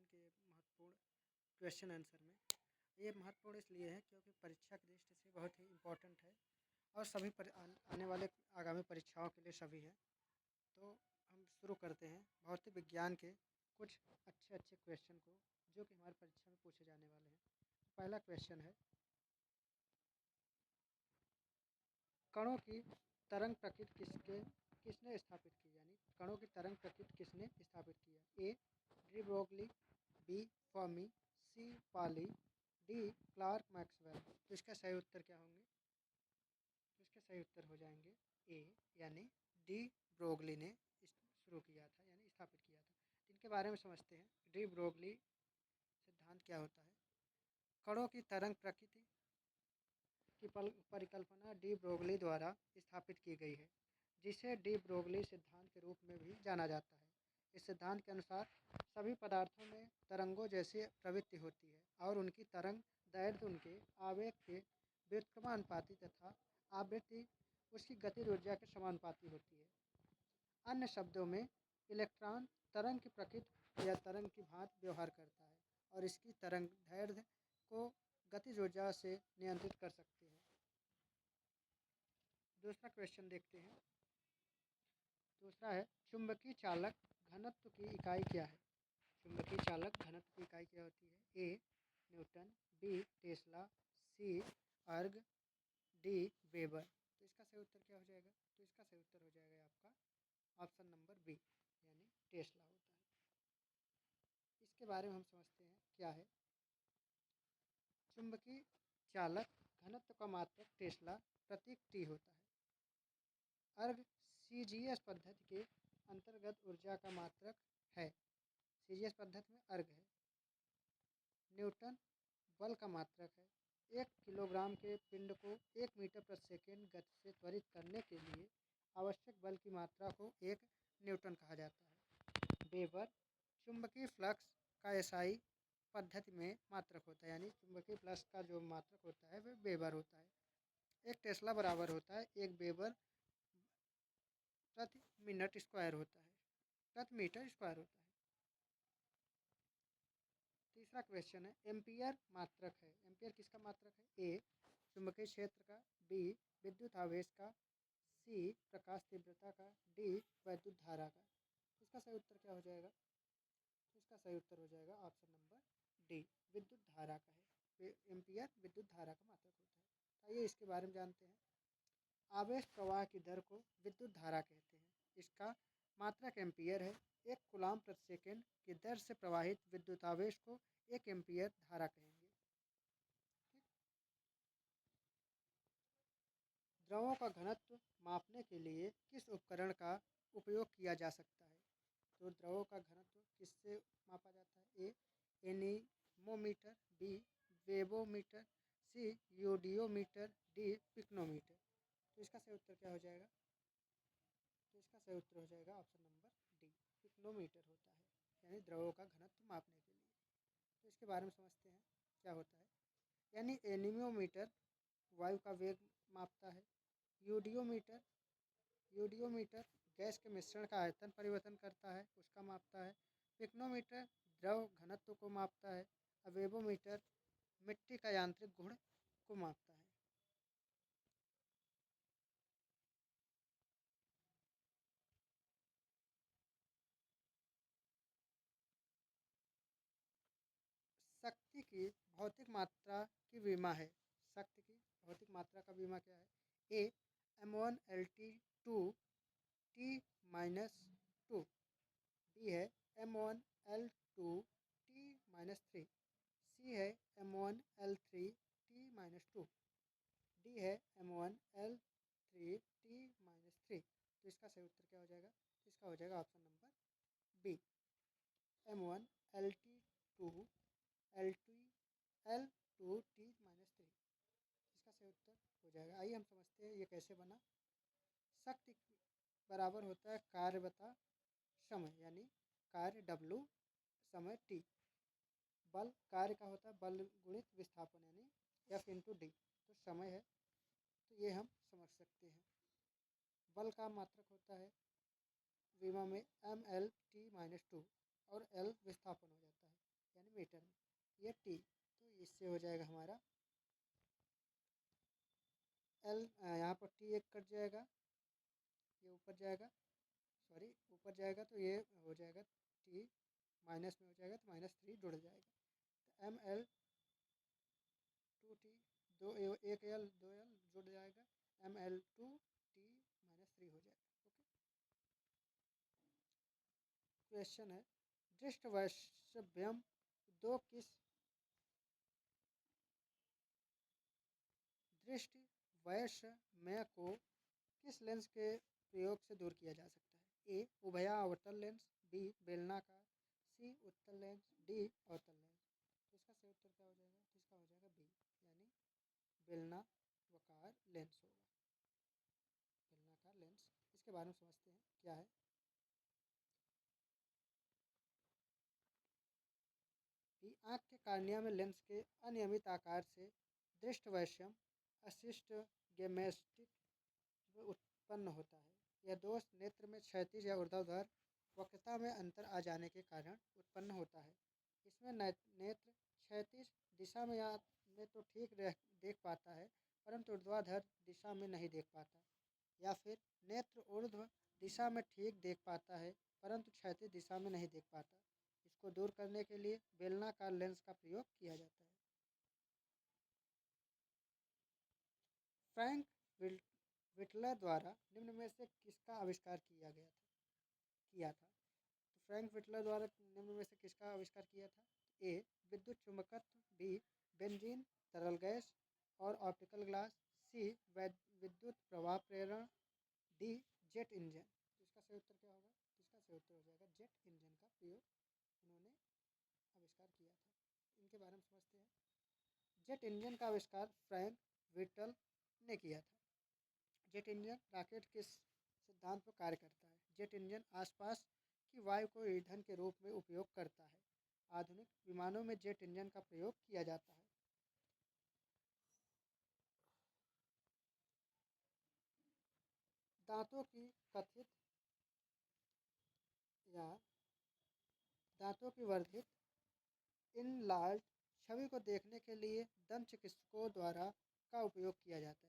के महत्वपूर्ण question answer में। ये महत्वपूर्ण इसलिए है क्योंकि परीक्षा की दृष्टि से बहुत ही इम्पोर्टेंट है और सभी आने वाले आगामी परीक्षाओं के लिए सभी है। तो हम शुरू करते हैं भौतिक विज्ञान के कुछ अच्छे अच्छे क्वेश्चन को जो कि हमारी परीक्षा में पूछे जाने वाले हैं। पहला क्वेश्चन है, कणों की तरंग प्रकृति किसने स्थापित की, यानी कणों की तरंग प्रकृति किसने स्थापित किया। A de Broglie, B Fermi, C Pauli, D Clerk Maxwell. तो इसका सही उत्तर क्या होंगे? तो इसके सही उत्तर हो जाएंगे ए, यानी डी ब्रोगली ने शुरू किया था, यानी स्थापित किया था। इनके बारे में समझते हैं। डी ब्रोगली सिद्धांत क्या होता है? कणों की तरंग प्रकृति की परिकल्पना डी ब्रोगली द्वारा स्थापित की गई है, जिसे डी ब्रोगली सिद्धांत के रूप में भी जाना जाता है। इस सिद्धांत के अनुसार सभी पदार्थों में तरंगों जैसी प्रवृत्ति होती है और उनकी तरंग दैर्ध्य उनके आवेग के व्युत्क्रमानुपाती तथा आवृत्ति उसकी गतिज ऊर्जा के समानुपाती होती है। अन्य शब्दों में, इलेक्ट्रॉन तरंग की प्रकृति या तरंग की भांति व्यवहार करता है और इसकी तरंग दैर्ध्य को गतिज ऊर्जा से नियंत्रित कर सकते हैं। दूसरा क्वेश्चन देखते हैं। दूसरा है, चुंबकीय चालक घनत्व की इकाई क्या है? चुंबकीय चालक घनत्व की इकाई क्या होती है? ए न्यूटन, बी टेस्ला, सी अर्ग, डी वेबर। तो इसका सही उत्तर क्या हो जाएगा? तो इसका सही उत्तर हो जाएगा आपका ऑप्शन नंबर बी, यानी टेस्ला होता है। इसके बारे में हम समझते हैं क्या है। चुंबकीय चालक घनत्व का मात्रक टेस्ला प्रतीक टी होता है। अर्ग सीजीएस पद्धति के अंतर्गत ऊर्जा का मात्रक है। सीजीएस पद्धति में अर्ग है। न्यूटन बल का मात्रक है। 1 किलोग्राम के पिंड को 1 मीटर प्रति सेकेंड गति से त्वरित करने के लिए आवश्यक बल की मात्रा को 1 न्यूटन कहा जाता है। वेबर चुंबकीय फ्लक्स का एसआई पद्धति में मात्रक होता है, यानी चुंबकीय फ्लक्स का जो मात्रक होता है वह वेबर होता है। एक टेस्ला बराबर होता है 1 वेबर प्रति मिनट स्क्वायर होता है, प्रति मीटर स्क्वायर होता है। तीसरा क्वेश्चन है, एम्पियर मात्रक है। एम्पियर किसका मात्रक है? ए चुंबकीय क्षेत्र का, बी विद्युत आवेश का, सी प्रकाश तीव्रता का, डी वैद्युत धारा का। इसका सही उत्तर क्या हो जाएगा? तो इसका सही उत्तर हो जाएगा ऑप्शन नंबर डी, विद्युत धारा का है। एम्पियर विद्युत धारा का मात्रक होता है। आइए इसके बारे में जानते हैं। आवेश प्रवाह की दर को विद्युत धारा कहते हैं। इसका मात्रक एम्पियर है। 1 कूलाम प्रति सेकेंड की दर से प्रवाहित विद्युत आवेश को 1 एम्पियर धारा कहेंगे। ठीक। द्रवों का घनत्व मापने के लिए किस उपकरण का उपयोग किया जा सकता है? तो द्रवों का घनत्व किससे मापा जाता है? ए एनीमोमीटर, बी वेबोमीटर, सी यूडियोमीटर, डी पिक्नोमीटर। तो इसका सही उत्तर क्या हो जाएगा? तो इसका सही उत्तर हो जाएगा ऑप्शन नंबर डी, पिक्नोमीटर होता है, यानी द्रवों का घनत्व मापने के लिए। तो इसके बारे में समझते हैं क्या होता है। यानी एनीमोमीटर वायु का वेग मापता है। यूडियोमीटर यूडियोमीटर गैस के मिश्रण का आयतन परिवर्तन करता है, उसका मापता है। पिक्नोमीटर द्रव घनत्व को मापता है। वेबोमीटर मिट्टी का यांत्रिक गुण को मापता है। शक्ति की भौतिक मात्रा की विमा है। शक्ति की भौतिक मात्रा का विमा क्या है? ए m1L2 T-2, बी है m1L2 T-3, सी है m1L3 T-2, डी है m1L3 T-3। तो इसका सही उत्तर क्या हो जाएगा? तो इसका हो जाएगा option number B, m1L2 L2T-3। इसका सही उत्तर हो जाएगा। आइए हम समझते हैं ये कैसे बना। शक्ति बराबर होता है कार्य बता समय, यानी कार्य W समय T। बल कार्य का होता है बल गुणित विस्थापन, यानी F×D। तो समय है, तो ये हम समझ सकते हैं। बल का मात्रक होता है विमा में mL T-2 और L विस्थापन हो जाता है। यानी मीटर में, ये टी। तो इससे हो जाएगा हमारा एल, यहाँ पर टी एक कट जाएगा, ये ऊपर जाएगा, सॉरी ऊपर जाएगा तो ये हो जाएगा टी, माइनस में हो जाएगा तो -3 जुड़ जाएगा। तो ML2T, एक एल 2 एल जुड़ जाएगा, ML2T -3 हो जाएगा। ओके, क्वेश्चन है दृष्ट वैषम्यम दो किस दृष्टि वैषम्य को किस लेंस के प्रयोग से दूर किया जा सकता है? ए उभयावर्तन लेंस, बी बेलनाकार, सी उत्तल लेंस, डी अवतल लेंस। तो इसका सही उत्तर क्या हो जाएगा? तो इसका हो जाएगा बी, यानी बेलनाकार लेंस होगा, बेलनाकार लेंस। इसके बारे में समझते हैं क्या है। कि आँख के कार्निया में लेंस के अनियमित आकार से दृष्टवैषम्य असिस्टगमेटिक उत्पन्न होता है। यह दोष नेत्र में क्षैतिज या ऊर्ध्वाधर वक्रता में अंतर आ जाने के कारण उत्पन्न होता है। इसमें नेत्र क्षैतिज दिशा में या में तो ठीक देख पाता है, परंतु ऊर्ध्वाधर दिशा में नहीं देख पाता, या फिर नेत्र ऊर्ध्व दिशा में ठीक देख पाता है परंतु क्षैतिज दिशा में नहीं देख पाता। इसको दूर करने के लिए बेलनाकार लेंस का प्रयोग किया जाता है। फ्रैंक विटलर द्वारा निम्न में से किसका आविष्कार किया था? तो फ्रैंक विटलर द्वारा निम्न में से किसका आविष्कार किया था? ए विद्युत चुंबकत्व, बी बेंजीन तरल गैस और ऑप्टिकल ग्लास, सी विद्युत प्रवाह प्रेरण, डी जेट इंजन। तो इसका सही उत्तर क्या होगा? तो इसका सही उत्तर हो जाएगा जेट इंजन का प्रयोग उन्होंने आविष्कार किया था। इनके बारे में समझते हैं। जेट इंजन का आविष्कार फ्रैंक विटल ने किया था। जेट इंजन रॉकेट के सिद्धांत पर कार्य करता है। जेट इंजन आसपास की वायु को ईंधन के रूप में उपयोग करता है। आधुनिक विमानों में जेट इंजन का प्रयोग किया जाता है। दांतों की कथित या दांतों की वर्धित इनलार्ज छवि को देखने के लिए दंत चिकित्सकों द्वारा का उपयोग किया जाता है।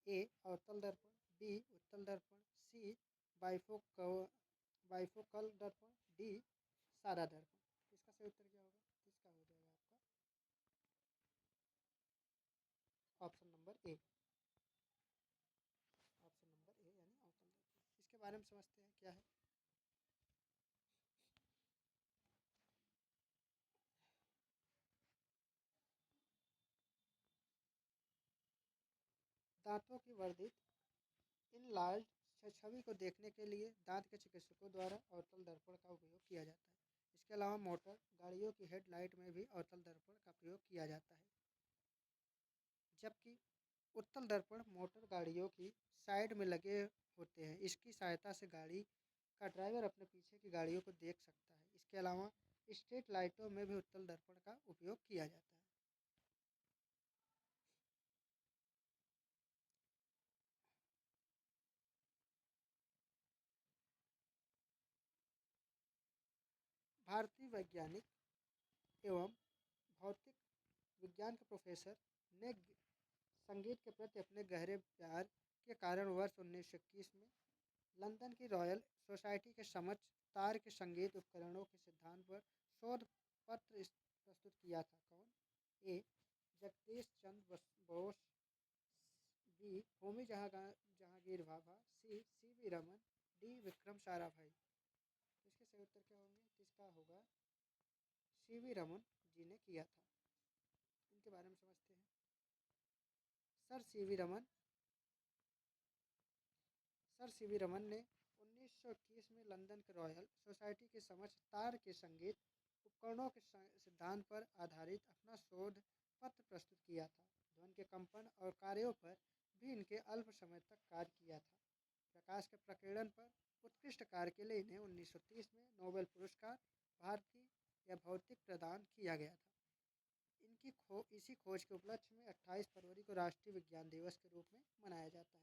ए अवतल दर्पण, बी उत्तल दर्पण, सी बाइफोकल दर्पण, डी सादा दर्पण। इसका सही उत्तर क्या होगा? इसका हो जाएगा आपका option number A, option number A यानी अवतल दर्पण। इसके बारे में समझते हैं क्या है। दांतों की वर्धित इनलार्ज छवि को देखने के लिए दांत के चिकित्सकों द्वारा अवतल दर्पण का उपयोग किया जाता है। इसके अलावा मोटर गाड़ियों की हेडलाइट में भी अवतल दर्पण का प्रयोग किया जाता है, जबकि उत्तल दर्पण मोटर गाड़ियों की साइड में लगे होते हैं। इसकी सहायता से गाड़ी का ड्राइवर अपने पीछे की गाड़ियों को देख सकता है। इसके अलावा स्ट्रीट लाइटों में भी उत्तल दर्पण का उपयोग किया जाता है। भारतीय वैज्ञानिक एवं भौतिक विज्ञान के प्रोफेसर ने संगीत के प्रति अपने गहरे प्यार के कारण वर्ष 1921 में लंदन की रॉयल सोसाइटी के समक्ष तार के संगीत उपकरणों के सिद्धांत पर शोध पत्र प्रस्तुत किया था। कौन? A Jagdish Chandra Bose, B Homi Jehangir Bhabha, C V Raman, D Vikram Sarabhai. इसके सही उत्तर क्या होंगे? किसका होगा? सी वी रमन जी ने किया था। इनके बारे में समझते हैं। Sir C V Raman sir C V Raman ने 1921 में लंदन के रॉयल सोसाइटी के समक्ष तार के संगीत उपकरणों के सिद्धांत पर आधारित अपना शोध पत्र प्रस्तुत किया था। ध्वनि के कंपन और कार्यों पर भी इनके अल्प समय तक कार्य किया था। प्रकाश के प्रकीर्णन पर उत्कृष्ट कार्य के लिए इन्हें 1930 में नोबेल पुरस्कार भारतीय या भौतिक प्रदान किया गया था। इसी खोज के उपलक्ष्य में 28 फरवरी को राष्ट्रीय विज्ञान दिवस के रूप में मनाया जाता है।